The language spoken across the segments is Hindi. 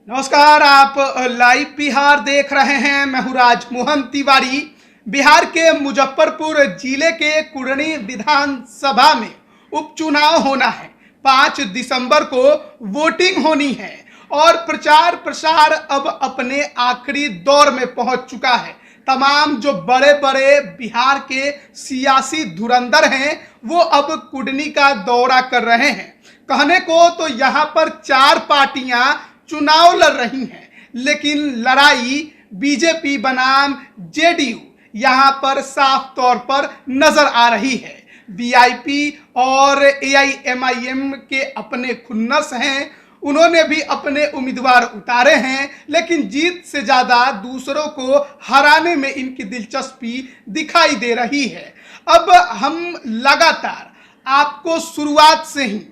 नमस्कार। आप लाइव बिहार देख रहे हैं। मैं हूं राज मोहन तिवारी। बिहार के मुजफ्फरपुर जिले के कुढ़नी विधानसभा में उपचुनाव होना है। 5 दिसंबर को वोटिंग होनी है और प्रचार प्रसार अब अपने आखिरी दौर में पहुंच चुका है। तमाम जो बड़े बड़े बिहार के सियासी धुरंधर हैं वो अब कुढ़नी का दौरा कर रहे हैं। कहने को तो यहाँ पर 4 पार्टियां चुनाव लड़ रही हैं, लेकिन लड़ाई बीजेपी बनाम जेडीयू यहां पर साफ तौर पर नजर आ रही है। वीआईपी और एआईएमआईएम के अपने खुन्नस हैं, उन्होंने भी अपने उम्मीदवार उतारे हैं, लेकिन जीत से ज्यादा दूसरों को हराने में इनकी दिलचस्पी दिखाई दे रही है। अब हम लगातार आपको शुरुआत से ही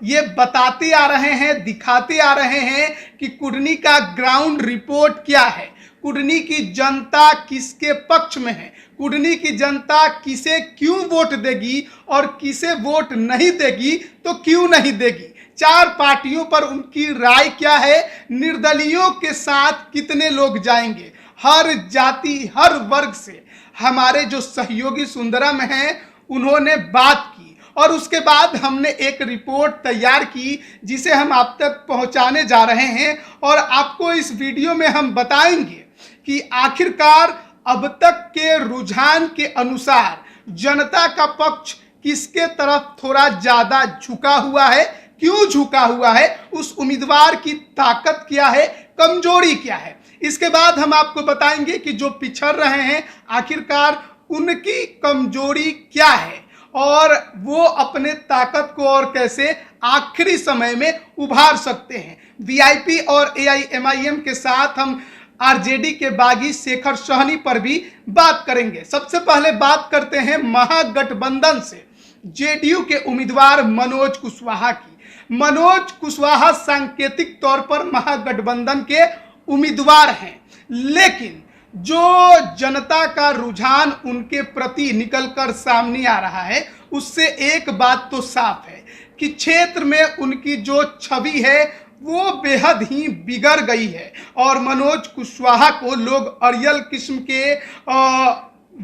ये बताते आ रहे हैं, दिखाते आ रहे हैं कि कुढ़नी का ग्राउंड रिपोर्ट क्या है, कुढ़नी की जनता किसके पक्ष में है, कुढ़नी की जनता किसे क्यों वोट देगी और किसे वोट नहीं देगी तो क्यों नहीं देगी। 4 पार्टियों पर उनकी राय क्या है, निर्दलीयों के साथ कितने लोग जाएंगे। हर जाति हर वर्ग से हमारे जो सहयोगी सुंदरम हैं उन्होंने बात की और उसके बाद हमने एक रिपोर्ट तैयार की जिसे हम आप तक पहुंचाने जा रहे हैं और आपको इस वीडियो में हम बताएंगे कि आखिरकार अब तक के रुझान के अनुसार जनता का पक्ष किसके तरफ थोड़ा ज्यादा झुका हुआ है, क्यों झुका हुआ है, उस उम्मीदवार की ताकत क्या है, कमजोरी क्या है। इसके बाद हम आपको बताएंगे कि जो पिछड़ रहे हैं आखिरकार उनकी कमजोरी क्या है और वो अपने ताकत को और कैसे आखिरी समय में उभार सकते हैं। वीआईपी और एआईएमआईएम के साथ हम आरजेडी के बागी शेखर सहनी पर भी बात करेंगे। सबसे पहले बात करते हैं महागठबंधन से जेडीयू के उम्मीदवार मनोज कुशवाहा की। मनोज कुशवाहा सांकेतिक तौर पर महागठबंधन के उम्मीदवार हैं, लेकिन जो जनता का रुझान उनके प्रति निकलकर सामने आ रहा है उससे एक बात तो साफ है कि क्षेत्र में उनकी जो छवि है वो बेहद ही बिगड़ गई है और मनोज कुशवाहा को लोग अड़ियल किस्म के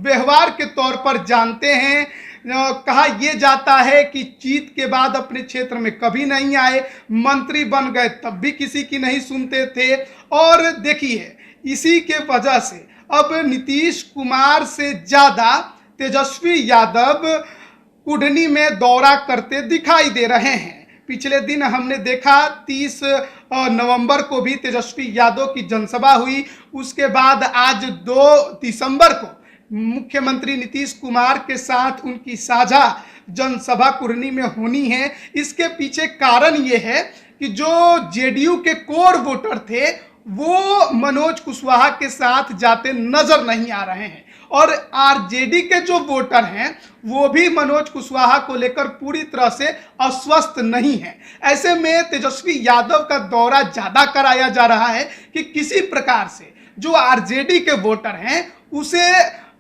व्यवहार के तौर पर जानते हैं। कहा यह जाता है कि जीत के बाद अपने क्षेत्र में कभी नहीं आए, मंत्री बन गए तब भी किसी की नहीं सुनते थे और देखिए इसी के वजह से अब नीतीश कुमार से ज्यादा तेजस्वी यादव कुढ़नी में दौरा करते दिखाई दे रहे हैं। पिछले दिन हमने देखा 30 नवंबर को भी तेजस्वी यादव की जनसभा हुई, उसके बाद आज 2 दिसंबर को मुख्यमंत्री नीतीश कुमार के साथ उनकी साझा जनसभा कुढ़नी में होनी है। इसके पीछे कारण ये है कि जो जेडीयू के कोर वोटर थे वो मनोज कुशवाहा के साथ जाते नजर नहीं आ रहे हैं और आरजेडी के जो वोटर हैं वो भी मनोज कुशवाहा को लेकर पूरी तरह से अस्वस्थ नहीं है। ऐसे में तेजस्वी यादव का दौरा ज्यादा कराया जा रहा है कि किसी प्रकार से जो आरजेडी के वोटर हैं उसे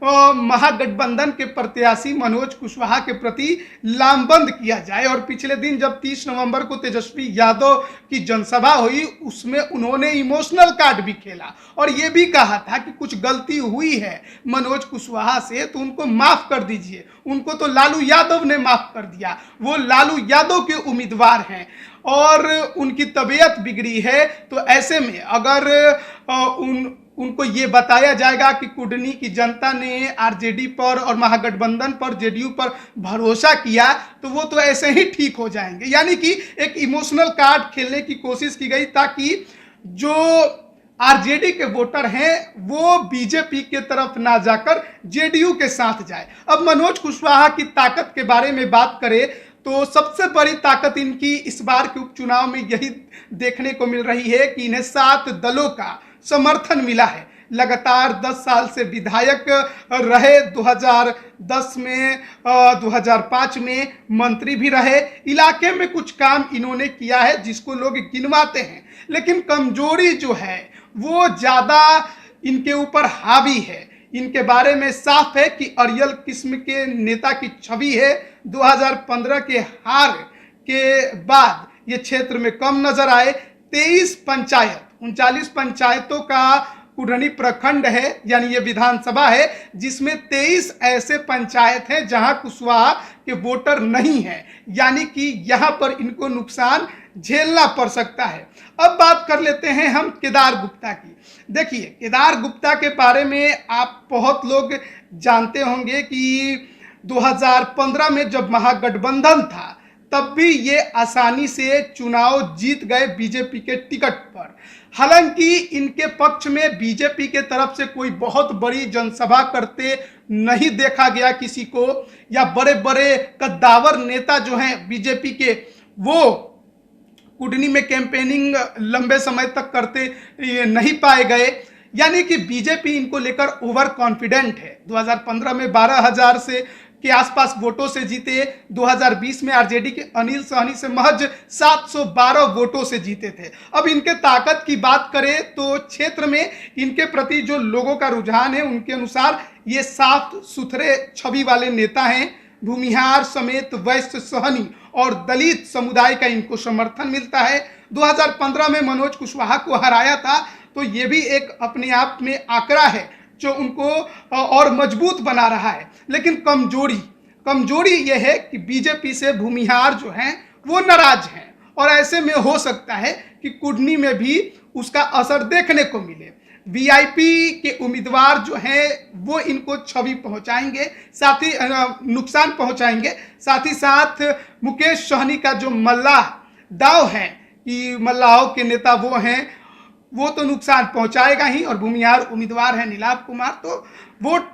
महागठबंधन के प्रत्याशी मनोज कुशवाहा के प्रति लामबंद किया जाए। और पिछले दिन जब 30 नवंबर को तेजस्वी यादव की जनसभा हुई उसमें उन्होंने इमोशनल कार्ड भी खेला और ये भी कहा था कि कुछ गलती हुई है मनोज कुशवाहा से तो उनको माफ कर दीजिए। उनको तो लालू यादव ने माफ कर दिया, वो लालू यादव के उम्मीदवार हैं और उनकी तबीयत बिगड़ी है। तो ऐसे में अगर उनको ये बताया जाएगा कि कुढ़नी की जनता ने आरजेडी पर और महागठबंधन पर जेडीयू पर भरोसा किया तो वो तो ऐसे ही ठीक हो जाएंगे। यानी कि एक इमोशनल कार्ड खेलने की कोशिश की गई ताकि जो आरजेडी के वोटर हैं वो बीजेपी के तरफ ना जाकर जेडीयू के साथ जाए। अब मनोज कुशवाहा की ताकत के बारे में बात करें तो सबसे बड़ी ताकत इनकी इस बार के उपचुनाव में यही देखने को मिल रही है कि इन्हें 7 दलों का समर्थन मिला है। लगातार 10 साल से विधायक रहे, 2010 में 2005 में मंत्री भी रहे, इलाके में कुछ काम इन्होंने किया है जिसको लोग गिनवाते हैं, लेकिन कमजोरी जो है वो ज्यादा इनके ऊपर हावी है। इनके बारे में साफ है कि अड़ियल किस्म के नेता की छवि है। 2015 के हार के बाद ये क्षेत्र में कम नजर आए। 23 पंचायत 39 पंचायतों का कुढ़नी प्रखंड है, यानी ये विधानसभा है, जिसमें 23 ऐसे पंचायत हैं जहां कुशवाहा के वोटर नहीं हैं, यानी कि यहां पर इनको नुकसान झेलना पड़ सकता है। अब बात कर लेते हैं हम केदार गुप्ता की। देखिए, केदार गुप्ता के बारे में आप बहुत लोग जानते होंगे कि 2015 में जब महागठबंधन था तब भी ये आसानी से चुनाव जीत गए बीजेपी के टिकट पर। हालांकि इनके पक्ष में बीजेपी के तरफ से कोई बहुत बड़ी जनसभा करते नहीं देखा गया किसी को, या बड़े बड़े कद्दावर नेता जो हैं बीजेपी के, वो कुढ़नी में कैंपेनिंग लंबे समय तक करते नहीं पाए गए। यानी कि बीजेपी इनको लेकर ओवर कॉन्फिडेंट है। 2015 में 12,000 से के आसपास वोटों से जीते, 2020 में आरजेडी के अनिल सहनी से महज 712 वोटों से जीते थे। अब इनके ताकत की बात करें तो क्षेत्र में इनके प्रति जो लोगों का रुझान है उनके अनुसार ये साफ सुथरे छवि वाले नेता हैं। भूमिहार समेत वैश्य, सहनी और दलित समुदाय का इनको समर्थन मिलता है। 2015 में मनोज कुशवाहा को हराया था, तो ये भी एक अपने आप में आंकड़ा है जो उनको और मजबूत बना रहा है। लेकिन कमजोरी यह है कि बीजेपी से भूमिहार जो हैं वो नाराज हैं, और ऐसे में हो सकता है कि कुढ़नी में भी उसका असर देखने को मिले। वीआईपी के उम्मीदवार जो हैं वो इनको छवि पहुंचाएंगे, साथ ही नुकसान पहुंचाएंगे। साथ ही साथ मुकेश सहनी का जो मल्लाह दाव है कि मल्लाहों के नेता वो हैं, वो तो नुकसान पहुंचाएगा ही, और भूमिहार उम्मीदवार है नीलाभ कुमार, तो वोट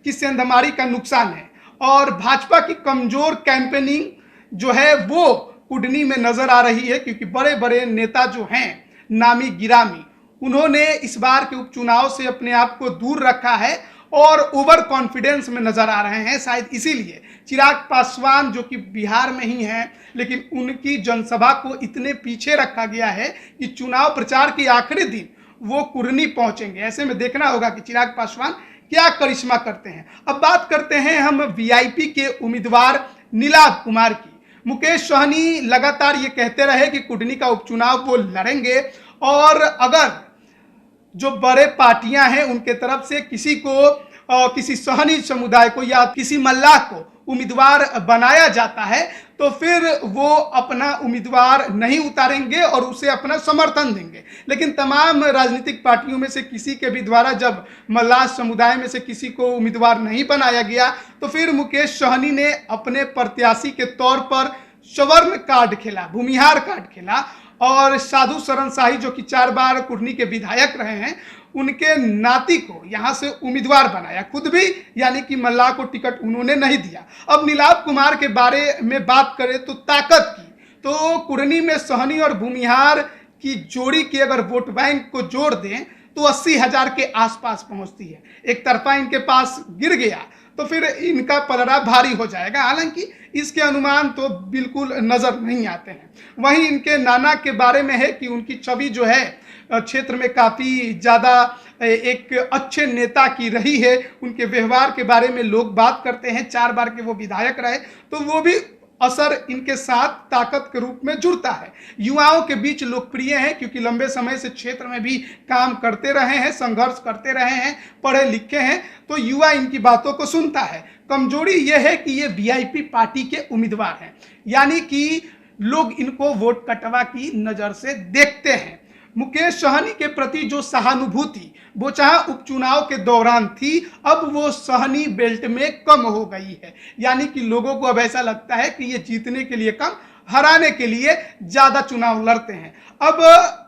की सेंधमारी का नुकसान है। और भाजपा की कमजोर कैंपेनिंग जो है वो कुढ़नी में नजर आ रही है, क्योंकि बड़े बड़े नेता जो हैं नामी गिरामी, उन्होंने इस बार के उपचुनाव से अपने आप को दूर रखा है और ओवर कॉन्फिडेंस में नजर आ रहे हैं। शायद इसीलिए चिराग पासवान जो कि बिहार में ही हैं, लेकिन उनकी जनसभा को इतने पीछे रखा गया है कि चुनाव प्रचार के आखिरी दिन वो कुढ़नी पहुंचेंगे। ऐसे में देखना होगा कि चिराग पासवान क्या करिश्मा करते हैं। अब बात करते हैं हम वीआईपी के उम्मीदवार नीलाभ कुमार की। मुकेश सहनी लगातार ये कहते रहे कि कुढ़नी का उपचुनाव वो लड़ेंगे, और अगर जो बड़े पार्टियां हैं उनके तरफ से किसी को किसी सहनी समुदाय को या किसी मल्लाह को उम्मीदवार बनाया जाता है तो फिर वो अपना उम्मीदवार नहीं उतारेंगे और उसे अपना समर्थन देंगे। लेकिन तमाम राजनीतिक पार्टियों में से किसी के भी द्वारा जब मल्लाह समुदाय में से किसी को उम्मीदवार नहीं बनाया गया तो फिर मुकेश सहनी ने अपने प्रत्याशी के तौर पर स्वर्ण कार्ड खेला, भूमिहार कार्ड खेला, और साधु शरण शाही जो कि 4 बार कुढ़नी के विधायक रहे हैं, उनके नाती को यहां से उम्मीदवार बनाया, खुद भी, यानी कि मल्लाह को टिकट उन्होंने नहीं दिया। अब नीलाभ कुमार के बारे में बात करें तो ताकत की, तो कुढ़नी में सहनी और भूमिहार की जोड़ी की अगर वोट बैंक को जोड़ दें तो 80,000 के आसपास पहुंचती है। एक तरफा इनके पास गिर गया तो फिर इनका पलड़ा भारी हो जाएगा। हालांकि इसके अनुमान तो बिल्कुल नजर नहीं आते हैं। वहीं इनके नाना के बारे में है कि उनकी छवि जो है क्षेत्र में काफ़ी ज़्यादा एक अच्छे नेता की रही है। उनके व्यवहार के बारे में लोग बात करते हैं, 4 बार के वो विधायक रहे, तो वो भी असर इनके साथ ताकत के रूप में जुड़ता है। युवाओं के बीच लोकप्रिय हैं क्योंकि लंबे समय से क्षेत्र में भी काम करते रहे हैं, संघर्ष करते रहे हैं, पढ़े लिखे हैं, तो युवा इनकी बातों को सुनता है। कमजोरी यह है कि ये वीआईपी पार्टी के उम्मीदवार हैं, यानी कि लोग इनको वोट कटवा की नज़र से देखते हैं। मुकेश सहनी के प्रति जो सहानुभूति वो चाहे उपचुनाव के दौरान थी, अब वो सहनी बेल्ट में कम हो गई है। यानी कि लोगों को अब ऐसा लगता है कि ये जीतने के लिए कम, हराने के लिए ज़्यादा चुनाव लड़ते हैं। अब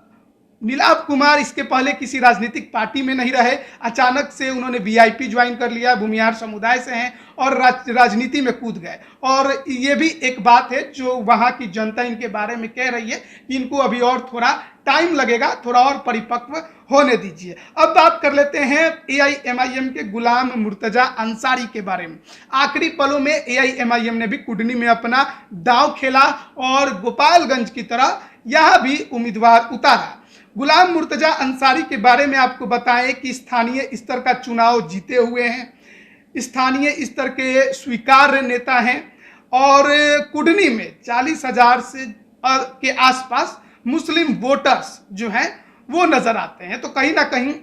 नीलाभ कुमार इसके पहले किसी राजनीतिक पार्टी में नहीं रहे, अचानक से उन्होंने वीआईपी ज्वाइन कर लिया, भूमिहार समुदाय से हैं और राजनीति में कूद गए। और ये भी एक बात है जो वहाँ की जनता इनके बारे में कह रही है कि इनको अभी और थोड़ा टाइम लगेगा, थोड़ा और परिपक्व होने दीजिए। अब बात कर लेते हैं एआईएमआईएम के गुलाम मुर्तजा अंसारी के बारे में। आखिरी पलों में एआईएमआईएम ने भी कुढ़नी में अपना दांव खेला और गोपालगंज की तरह यहाँ भी उम्मीदवार उतारा। गुलाम मुर्तजा अंसारी के बारे में आपको बताएं कि स्थानीय स्तर का चुनाव जीते हुए हैं, स्थानीय स्तर के स्वीकार्य नेता हैं और कुढ़नी में 40,000 से के आसपास मुस्लिम वोटर्स जो हैं वो नजर आते हैं। तो कहीं ना कहीं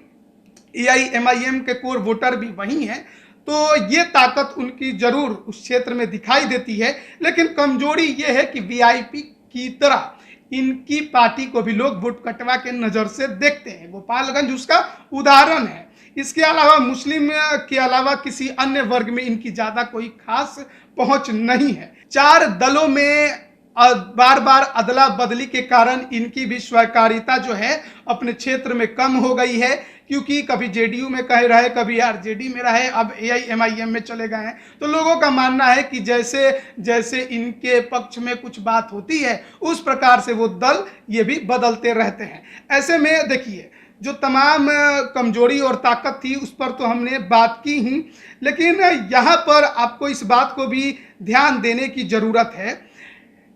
AIMIM के कोर वोटर भी वही हैं, तो ये ताकत उनकी जरूर उस क्षेत्र में दिखाई देती है। लेकिन कमजोरी ये है कि VIP की तरह इनकी पार्टी को भी लोग वोट कटवा के नजर से देखते हैं। गोपालगंज उसका उदाहरण है। इसके अलावा मुस्लिम के अलावा किसी अन्य वर्ग में इनकी ज्यादा कोई खास पहुंच नहीं है। 4 दलों में बार बार अदला बदली के कारण इनकी भी स्वीकार्यता जो है अपने क्षेत्र में कम हो गई है, क्योंकि कभी JDU में कहे रहे, कभी RJD में रहे, अब AIMIM में चले गए हैं। तो लोगों का मानना है कि जैसे जैसे इनके पक्ष में कुछ बात होती है उस प्रकार से वो दल ये भी बदलते रहते हैं। ऐसे में देखिए, जो तमाम कमजोरी और ताकत थी उस पर तो हमने बात की ही, लेकिन यहाँ पर आपको इस बात को भी ध्यान देने की जरूरत है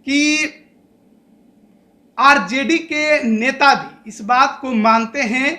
कि RJD के नेता भी इस बात को मानते हैं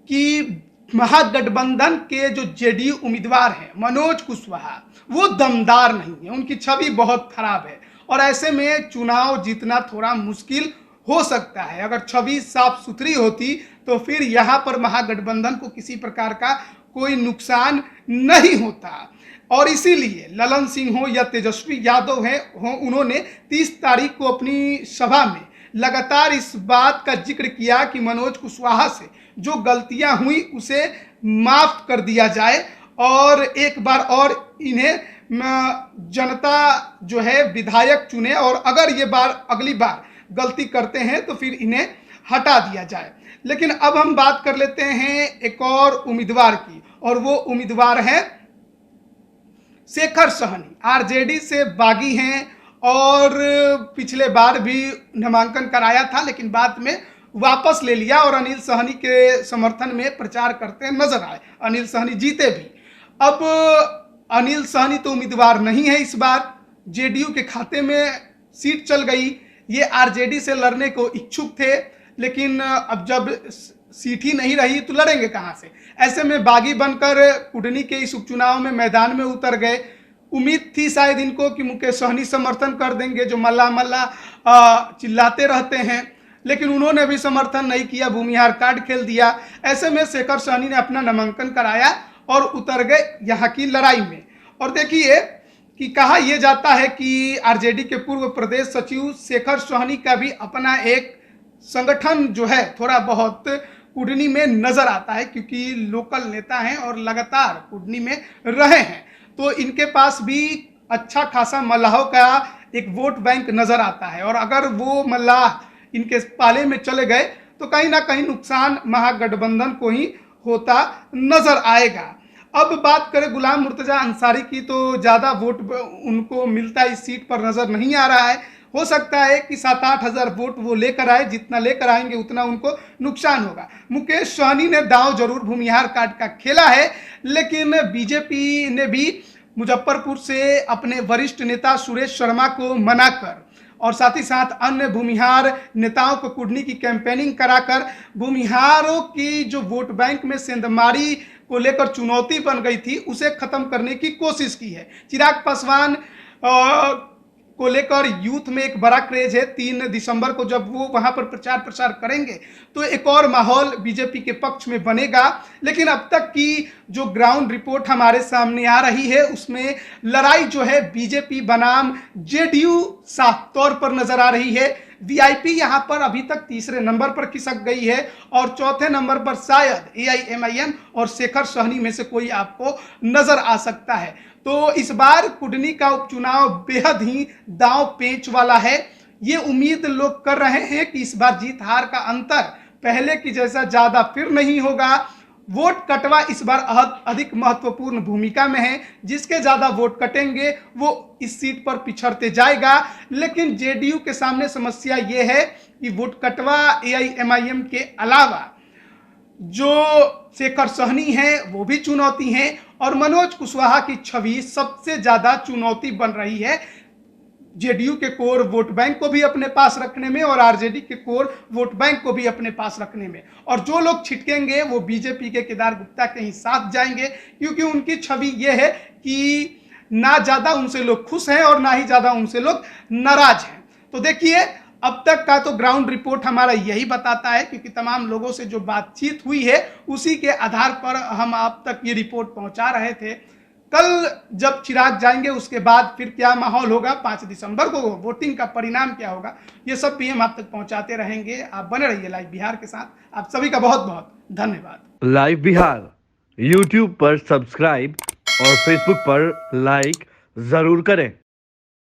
कि महागठबंधन के जो JDU उम्मीदवार हैं मनोज कुशवाहा, वो दमदार नहीं है, उनकी छवि बहुत खराब है और ऐसे में चुनाव जीतना थोड़ा मुश्किल हो सकता है। अगर छवि साफ सुथरी होती तो फिर यहाँ पर महागठबंधन को किसी प्रकार का कोई नुकसान नहीं होता। और इसीलिए ललन सिंह हो या तेजस्वी यादव उन्होंने 30 तारीख को अपनी सभा में लगातार इस बात का जिक्र किया कि मनोज कुशवाहा से जो गलतियां हुई उसे माफ कर दिया जाए और एक बार और इन्हें जनता जो है विधायक चुने और अगर ये बार अगली बार गलती करते हैं तो फिर इन्हें हटा दिया जाए। लेकिन अब हम बात कर लेते हैं एक और उम्मीदवार की, और वो उम्मीदवार है शेखर सहनी। RJD से बागी हैं और पिछले बार भी नामांकन कराया था लेकिन बाद में वापस ले लिया और अनिल सहनी के समर्थन में प्रचार करते नजर आए। अनिल सहनी जीते भी। अब अनिल सहनी तो उम्मीदवार नहीं है, इस बार JDU के खाते में सीट चल गई। ये RJD से लड़ने को इच्छुक थे, लेकिन अब जब सीट ही नहीं रही तो लड़ेंगे कहां से। ऐसे में बागी बनकर कुडनी के इस उपचुनाव में मैदान में उतर गए। उम्मीद थी शायद इनको कि मुकेश सहनी समर्थन कर देंगे, जो मल्ला मल्ला चिल्लाते रहते हैं, लेकिन उन्होंने भी समर्थन नहीं किया, भूमिहार कार्ड खेल दिया। ऐसे में शेखर सहनी ने अपना नामांकन कराया और उतर गए यहाँ की लड़ाई में। और देखिए कि कहा यह जाता है कि RJD के पूर्व प्रदेश सचिव शेखर सहनी का भी अपना एक संगठन जो है थोड़ा बहुत कुडनी में नजर आता है, क्योंकि लोकल नेता हैं और लगातार कुडनी में रहे हैं, तो इनके पास भी अच्छा खासा मल्लाहों का एक वोट बैंक नजर आता है। और अगर वो मल्लाह इनके पाले में चले गए तो कहीं ना कहीं नुकसान महागठबंधन को ही होता नजर आएगा। अब बात करें गुलाम मुर्तजा अंसारी की, तो ज़्यादा वोट उनको मिलता इस सीट पर नजर नहीं आ रहा है। हो सकता है कि 7-8 हज़ार वोट वो लेकर आए, जितना लेकर आएंगे उतना उनको नुकसान होगा। मुकेश सहनी ने दांव जरूर भूमिहार कार्ड का खेला है, लेकिन BJP ने भी मुजफ्फरपुर से अपने वरिष्ठ नेता सुरेश शर्मा को मनाकर और साथ ही साथ अन्य भूमिहार नेताओं को कुडनी की कैंपेनिंग कराकर भूमिहारों की जो वोट बैंक में सेंधमारी को लेकर चुनौती बन गई थी उसे खत्म करने की कोशिश की है। चिराग पासवान को लेकर यूथ में एक बड़ा क्रेज है। 3 दिसंबर को जब वो वहां पर प्रचार प्रसार करेंगे तो एक और माहौल BJP के पक्ष में बनेगा। लेकिन अब तक की जो ग्राउंड रिपोर्ट हमारे सामने आ रही है उसमें लड़ाई जो है BJP बनाम JDU साफ तौर पर नजर आ रही है। VIP यहां पर अभी तक तीसरे नंबर पर खिसक गई है और चौथे नंबर पर शायद AIMIM और शेखर सहनी में से कोई आपको नजर आ सकता है। तो इस बार कुडनी का उपचुनाव बेहद ही दांव पेंच वाला है। ये उम्मीद लोग कर रहे हैं कि इस बार जीत हार का अंतर पहले की जैसा ज्यादा फिर नहीं होगा। वोट कटवा इस बार अधिक महत्वपूर्ण भूमिका में है। जिसके ज्यादा वोट कटेंगे वो इस सीट पर पिछड़ते जाएगा। लेकिन JDU के सामने समस्या ये है कि वोट कटवा AIMIM के अलावा जो शेखर सहनी है वो भी चुनौती है और मनोज कुशवाहा की छवि सबसे ज्यादा चुनौती बन रही है JDU के कोर वोट बैंक को भी अपने पास रखने में और RJD के कोर वोट बैंक को भी अपने पास रखने में। और जो लोग छिटकेंगे वो BJP के केदार गुप्ता के ही साथ जाएंगे, क्योंकि उनकी छवि ये है कि ना ज्यादा उनसे लोग खुश हैं और ना ही ज्यादा उनसे लोग नाराज हैं। तो देखिए अब तक का तो ग्राउंड रिपोर्ट हमारा यही बताता है, क्योंकि तमाम लोगों से जो बातचीत हुई है उसी के आधार पर हम आप तक ये रिपोर्ट पहुंचा रहे थे। कल जब चिराग जाएंगे उसके बाद फिर क्या माहौल होगा, 5 दिसंबर को वोटिंग का परिणाम क्या होगा, ये सब भी हम आप तक पहुंचाते रहेंगे। आप बने रहिए लाइव बिहार के साथ। आप सभी का बहुत बहुत धन्यवाद। लाइव बिहार यूट्यूब पर सब्सक्राइब और फेसबुक पर लाइक जरूर करें।